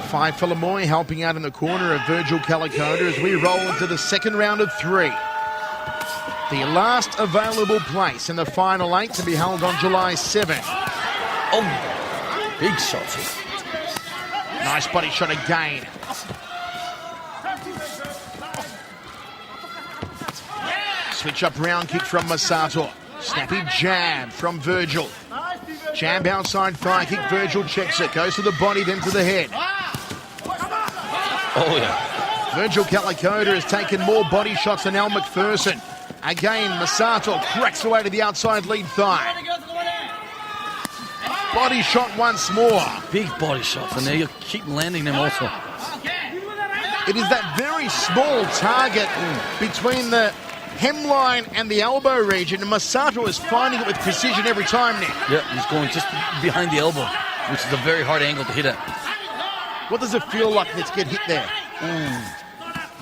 [SPEAKER 2] Five Filamoy helping out in the corner of Virgil Kalikota as we roll into the second round of 3. The last available place in the final 8 to be held on July 7.
[SPEAKER 6] Oh, big shots here.
[SPEAKER 2] Nice body shot again. Switch up round kick from Masato. Snappy jab from Virgil. Jab outside thigh kick. Virgil checks it. Goes to the body, then to the head.
[SPEAKER 6] Oh, yeah.
[SPEAKER 2] Virgil Kalikota has taken more body shots than Al McPherson. Again, Masato cracks away to the outside lead thigh. Body shot once more.
[SPEAKER 6] Big body shots, and they keep landing them also.
[SPEAKER 2] It is that very small target between the hemline and the elbow region, and Masato is finding it with precision every time now.
[SPEAKER 6] Yeah, he's going just behind the elbow, which is a very hard angle to hit at.
[SPEAKER 2] What does it feel like to get hit there?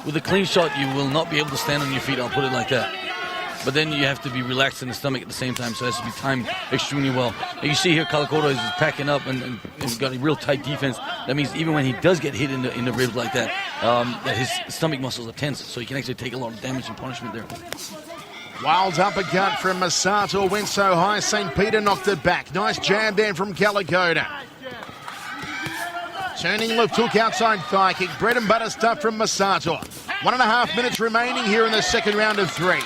[SPEAKER 6] With a clean shot, you will not be able to stand on your feet, I'll put it like that. But then you have to be relaxed in the stomach at the same time, so it has to be timed extremely well. And you see here, Kalikota is packing up and got a real tight defense. That means even when he does get hit in the ribs like that, that his stomach muscles are tense, so he can actually take a lot of damage and punishment there.
[SPEAKER 2] Wild uppercut from Masato, went so high, St. Peter knocked it back. Nice jab there from Kalikota. Turning left hook outside thigh kick. Bread and butter stuff from Masato. 1.5 minutes remaining here in the second round of 3.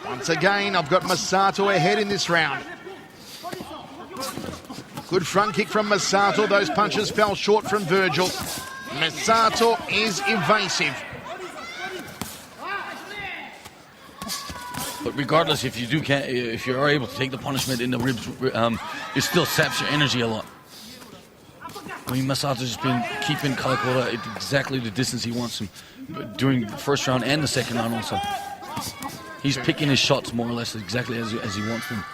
[SPEAKER 2] Once again, I've got Masato ahead in this round. Good front kick from Masato. Those punches fell short from Virgil. Masato is evasive.
[SPEAKER 6] But regardless, if you are able to take the punishment in the ribs, it still saps your energy a lot. I mean, Masato's just been keeping Kalikota at exactly the distance he wants him during the first round and the second round also. He's picking his shots more or less exactly as he wants them.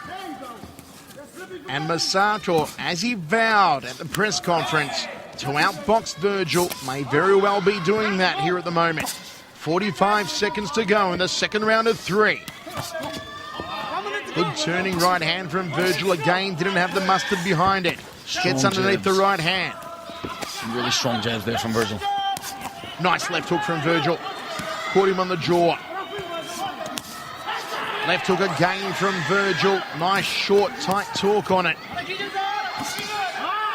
[SPEAKER 2] And Masato, as he vowed at the press conference, to outbox Virgil. May very well be doing that here at the moment. 45 seconds to go in the second round of 3. Good turning right hand from Virgil again. Didn't have the mustard behind it. Gets underneath the right hand.
[SPEAKER 6] Some really strong jabs there from Virgil.
[SPEAKER 2] Nice left hook from Virgil. Caught him on the jaw. Left hook again from Virgil. Nice short, tight torque on it.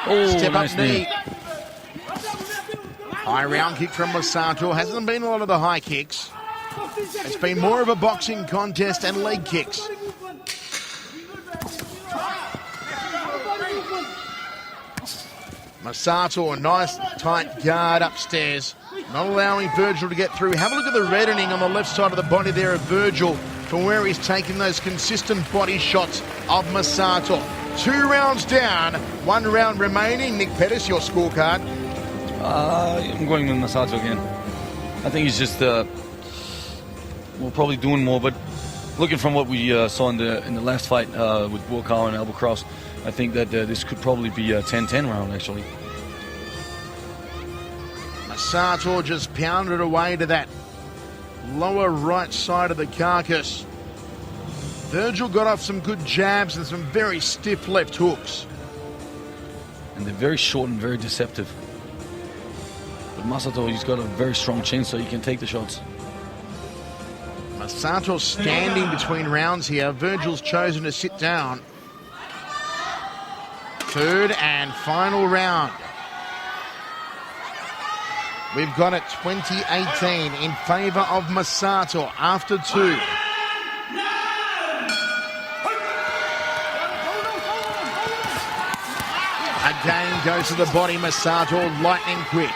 [SPEAKER 6] Oh,
[SPEAKER 2] Step
[SPEAKER 6] nice
[SPEAKER 2] up knee. High round kick from Masato. Hasn't been a lot of the high kicks. It's been more of a boxing contest and leg kicks. Masato, a nice tight guard upstairs. Not allowing Virgil to get through. Have a look at the reddening on the left side of the body there of Virgil from where he's taking those consistent body shots of Masato. 2 rounds down, 1 round remaining. Nick Pettis, your scorecard.
[SPEAKER 6] I'm going with Masato again. I think he's just, probably doing more, but looking from what we saw in the last fight with Wilkow and Elbow Cross, I think that this could probably be a 10-10 round, actually.
[SPEAKER 2] Masato just pounded away to that lower right side of the carcass. Virgil got off some good jabs and some very stiff left hooks.
[SPEAKER 6] And they're very short and very deceptive. But Masato, he's got a very strong chin, so he can take the shots.
[SPEAKER 2] Masato standing between rounds here. Virgil's chosen to sit down. Third and final round. We've got it 2018 in favour of Masato after 2. Again goes to the body, Masato, lightning quick.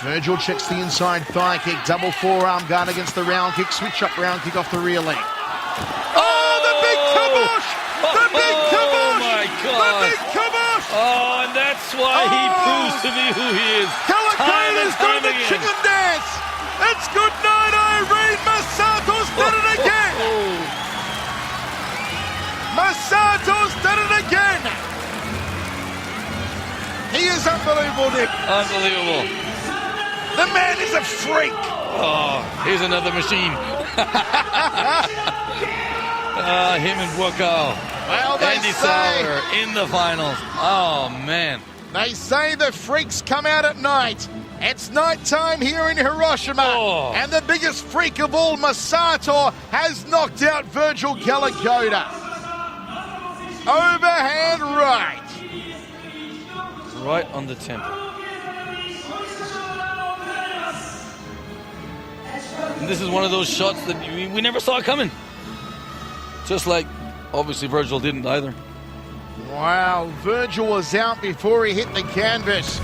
[SPEAKER 2] Virgil checks the inside thigh kick, double forearm guard against the round kick, switch up round kick off the rear leg. Oh, the big kibosh! The big kibosh!
[SPEAKER 6] Oh my God!
[SPEAKER 2] The big kibosh!
[SPEAKER 6] Oh, and that's why he proves to be who he is.
[SPEAKER 2] Calicater's doing the chicken dance! It's good night, Irene! Masato's done it again! Masato's done it again! He is unbelievable, Nick.
[SPEAKER 6] Unbelievable.
[SPEAKER 2] The man is a freak.
[SPEAKER 6] Oh, here's another machine. Him and Wilkow.
[SPEAKER 2] Well, they
[SPEAKER 6] Andy
[SPEAKER 2] say,
[SPEAKER 6] Sauer in the finals. Oh, man.
[SPEAKER 2] they say the freaks come out at night. It's night time here in Hiroshima.
[SPEAKER 6] Oh.
[SPEAKER 2] And the biggest freak of all, Masato, has knocked out Virgil Galagota. Overhand right.
[SPEAKER 6] Right on the temple. And this is one of those shots that we never saw coming. Just like, obviously, Virgil didn't either.
[SPEAKER 2] Wow, Virgil was out before he hit the canvas.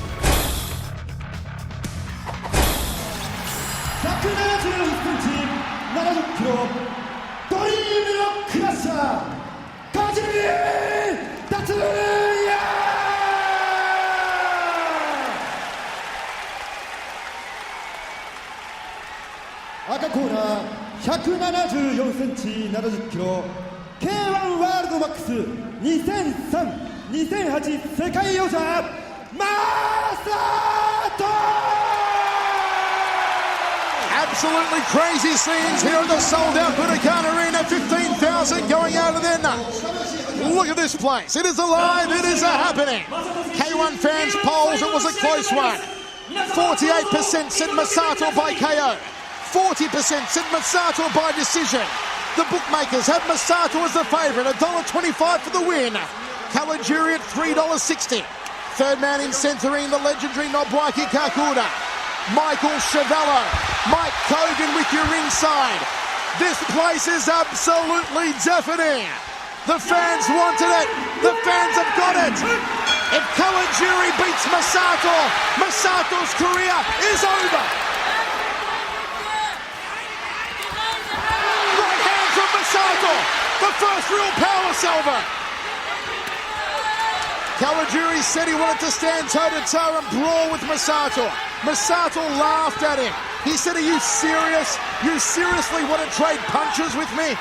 [SPEAKER 7] Aka corner, 174センチ、70キロ、K1 ワールドマックス2003、2008世界王者、マサト!
[SPEAKER 2] Absolutely crazy scenes here at the sold-out Budokan Arena. 15,000 going out of there nuts. Look at this place. It is alive. It is a happening. K1 fans polls. It was a close one. 48% said Masato by KO. 40% said Masato by decision. The bookmakers have Masato as the favourite, $1.25 for the win. Kawajiri at $3.60. Third man in centering, the legendary Nobuaki Kakura. Michael Chevello. Mike Kogan with your inside. This place is absolutely deafening. The fans wanted it. The fans have got it. If Kawajiri beats Masato, Masato's career is over. Masato, the first real power salver. Kawajiri said he wanted to stand toe-to-toe and brawl with Masato. Masato laughed at him. He said, are you serious? You seriously want to trade punches with me?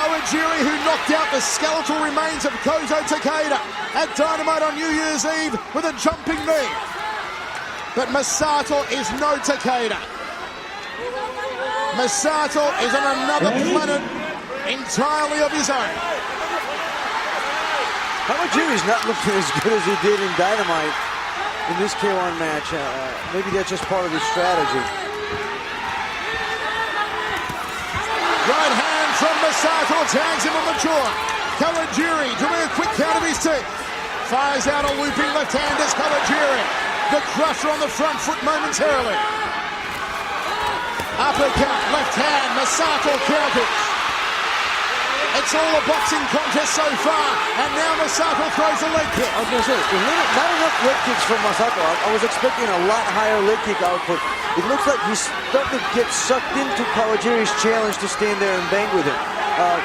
[SPEAKER 2] Kawajiri, who knocked out the skeletal remains of Kozo Takeda at Dynamite on New Year's Eve with a jumping knee. But Masato is no Takeda. Masato is on another planet entirely of his own.
[SPEAKER 8] Kawajiri's not looking as good as he did in Dynamite in this K1 match. Maybe that's just part of his strategy.
[SPEAKER 2] Right hand from Masato, tags him on the jaw. Kawajiri doing a quick count of his teeth. Fires out a looping left hand as Kawajiri. The crusher on the front foot momentarily. Uppercut, left hand, Masato counters. It's all a boxing contest so far, and now Masato throws a leg kick.
[SPEAKER 8] I was going to say, not enough leg kicks from Masato. I was expecting a lot higher leg kick output. It looks like he's starting to get sucked into Kawajiri's challenge to stand there and bang with him,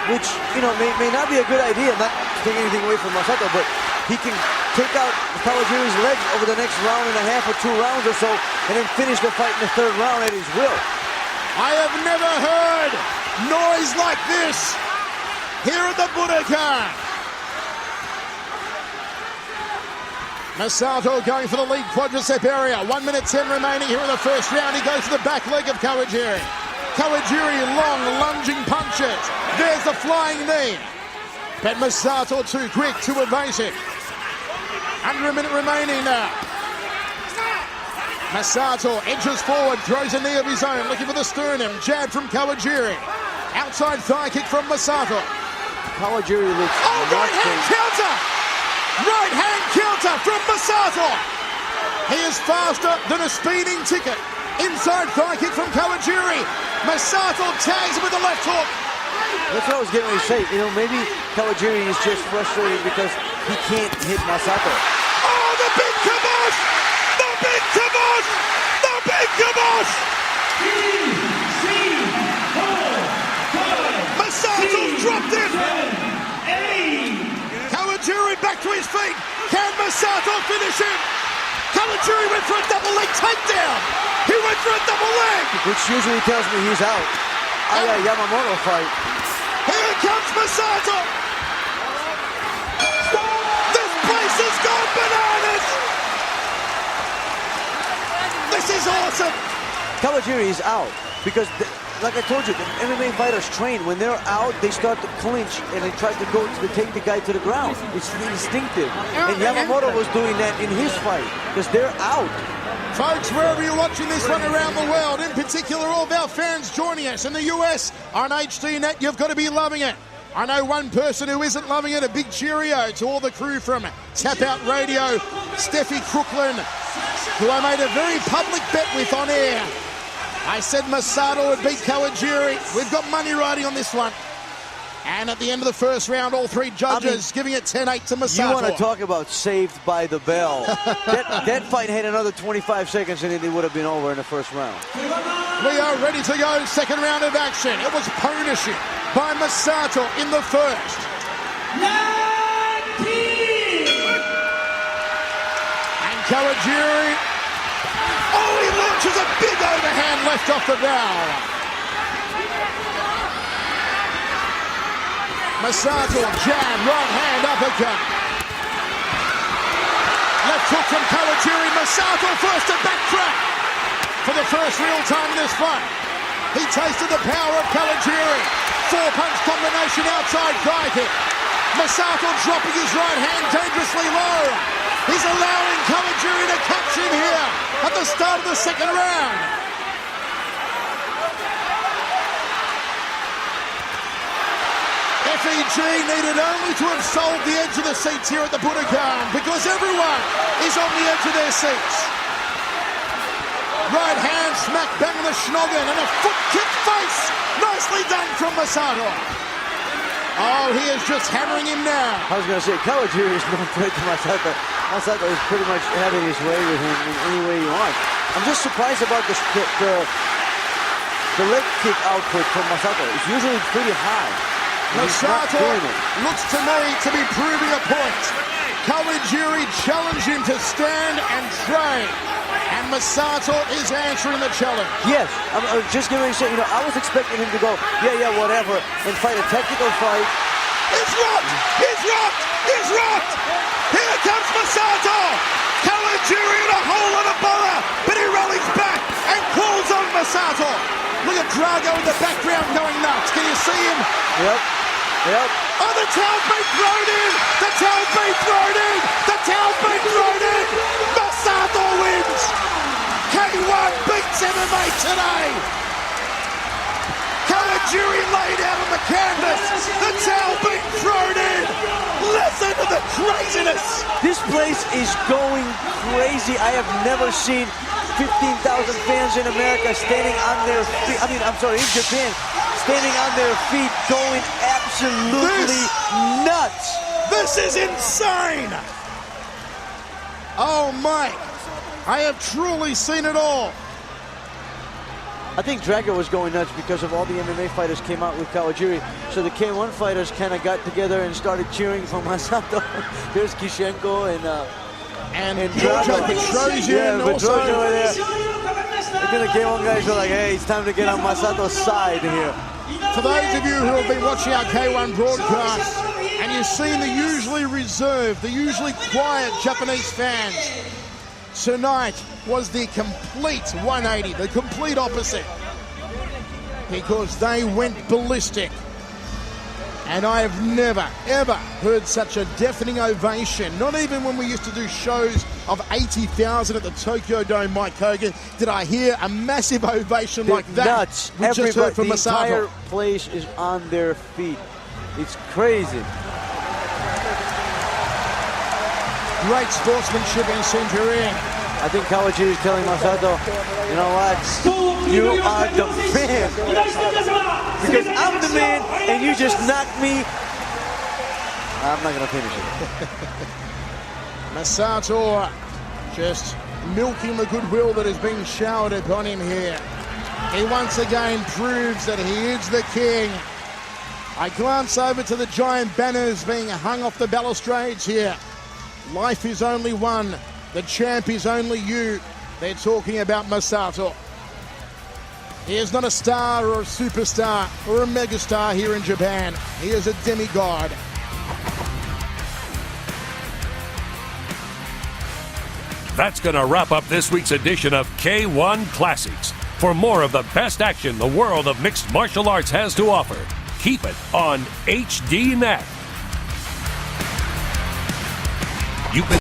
[SPEAKER 8] which, you know, may not be a good idea, not to take anything away from Masato, but he can take out Kawajiri's legs over the next round and a half or 2 rounds or so, and then finish the fight in the 3rd round at his will.
[SPEAKER 2] I have never heard noise like this here at the Budokan. Masato going for the lead quadricep area. 1 minute 10 remaining here in the first round. He goes for the back leg of Kawajiri. Kawajiri long lunging punches. There's the flying knee. But Masato too quick, too evasive. Under a minute remaining now. Masato edges forward, throws a knee of his own, looking for the sternum. Jab from Kawajiri. Outside thigh kick from Masato.
[SPEAKER 8] Kawajiri looks...
[SPEAKER 2] right hand counter! Right hand counter from Masato! He is faster than a speeding ticket. Inside thigh kick from Kawajiri. Masato tags him with the left hook.
[SPEAKER 8] That's what I was getting ready to say. You know, maybe Kawajiri is just frustrated because he can't hit Masato.
[SPEAKER 2] Oh, the big kibosh! The big kibosh! The big kibosh! Masato dropped him! Kawajiri back to his feet. Can Masato finish him? Kawajiri went for a double leg takedown. He went for a double leg.
[SPEAKER 8] Which usually tells me he's out. Yamamoto fight.
[SPEAKER 2] Here comes Masato. This place has gone bananas. This is awesome.
[SPEAKER 8] Kawajiri is out because, like I told you, the MMA fighters train. When they're out, they start to clinch and they try to take the guy to the ground. It's instinctive. And Yamamoto was doing that in his fight because they're out.
[SPEAKER 2] Folks, wherever you're watching this one around the world, in particular all of our fans joining us in the US on HDNet, you've got to be loving it. I know one person who isn't loving it. A big cheerio to all the crew from Tap Out Radio, Steffi Crooklyn, who I made a very public bet with on air. I said Masato would beat Kawajiri. We've got money riding on this one. And at the end of the first round, all 3 judges giving it 10-8 to Masato.
[SPEAKER 8] You want to talk about saved by the bell. that fight had another 25 seconds and it would have been over in the first round.
[SPEAKER 2] We are ready to go. Second round of action. It was ownership by Masato in the first. And Kawajiri. Oh, he launches a big overhand left off the bow. Masato, jab, right hand, uppercut. Left hook from Kawajiri. Masato forced to backtrack for the first real time in this fight. He tasted the power of Kawajiri. 4-punch combination outside thigh kick. Masato dropping his right hand dangerously low. He's allowing Kawajiri to catch him here at the start of the second round. FEG needed only to have sold the edge of the seats here at the Budokan because everyone is on the edge of their seats. Right hand smack bang on the schnoggin and a foot kick face. Nicely done from Masato. Oh, he is just hammering him now.
[SPEAKER 8] I was going to say, Kawajiri is no threat to Masato. Masato is pretty much having his way with him in any way he wants. I'm just surprised about the leg kick output from Masato. It's usually pretty high.
[SPEAKER 2] Masato looks to me to be proving a point. Kawajiri challenged him to stand and train. And And Masato is answering the challenge.
[SPEAKER 8] Yes, I'm just getting ready to say, I was expecting him to go, yeah, whatever, and fight a technical fight.
[SPEAKER 2] He's rocked! He's rocked! He's rocked! Here comes Masato! Kawajiri in a whole lot of bother, but he rallies back and calls on Masato. Look at Drago in the background going nuts. Can you see him?
[SPEAKER 8] Yep.
[SPEAKER 2] Oh, the towel's been thrown in! The towel's been thrown in! The towel's been thrown in! Masato wins! K1 beats MMA today! Kawajiri laid out on the canvas! The towel being thrown in! Listen to the craziness!
[SPEAKER 8] This place is going crazy. I have never seen 15,000 fans in America standing on their feet. In Japan, standing on their feet, going absolutely nuts.
[SPEAKER 2] This is insane! Oh, Mike, I have truly seen it all.
[SPEAKER 8] I think Drago was going nuts because of all the MMA fighters came out with Kawajiri. So the K1 fighters kind of got together and started cheering for Masato. There's Kishenko and Drago.
[SPEAKER 2] Petrosian also.
[SPEAKER 8] Petrosian over there. I think the K1 guys were like, hey, it's time to get on Masato's side here.
[SPEAKER 2] For those of you who have been watching our K1 broadcast and you've seen the usually reserved, the usually quiet Japanese fans, tonight was the complete 180, the complete opposite, because they went ballistic. And I have never, ever heard such a deafening ovation. Not even when we used to do shows of 80,000 at the Tokyo Dome, Mike Hogan, did I hear a massive ovation like that.
[SPEAKER 8] Nuts.
[SPEAKER 2] We just heard from
[SPEAKER 8] the
[SPEAKER 2] Masato.
[SPEAKER 8] entire place is on their feet. It's crazy.
[SPEAKER 2] Great sportsmanship in Centurion.
[SPEAKER 8] I think Kawajiri is telling Masato, you know what, you are the man. Because I'm the man and you just knocked me. I'm not going to finish it.
[SPEAKER 2] Masato just milking the goodwill that is being showered upon him here. He once again proves that he is the king. I glance over to the giant banners being hung off the balustrades here. Life is only one. The champ is only you. They're talking about Masato. He is not a star or a superstar or a megastar here in Japan. He is a demigod.
[SPEAKER 1] That's going to wrap up this week's edition of K1 Classics. For more of the best action the world of mixed martial arts has to offer, keep it on HDNet. You can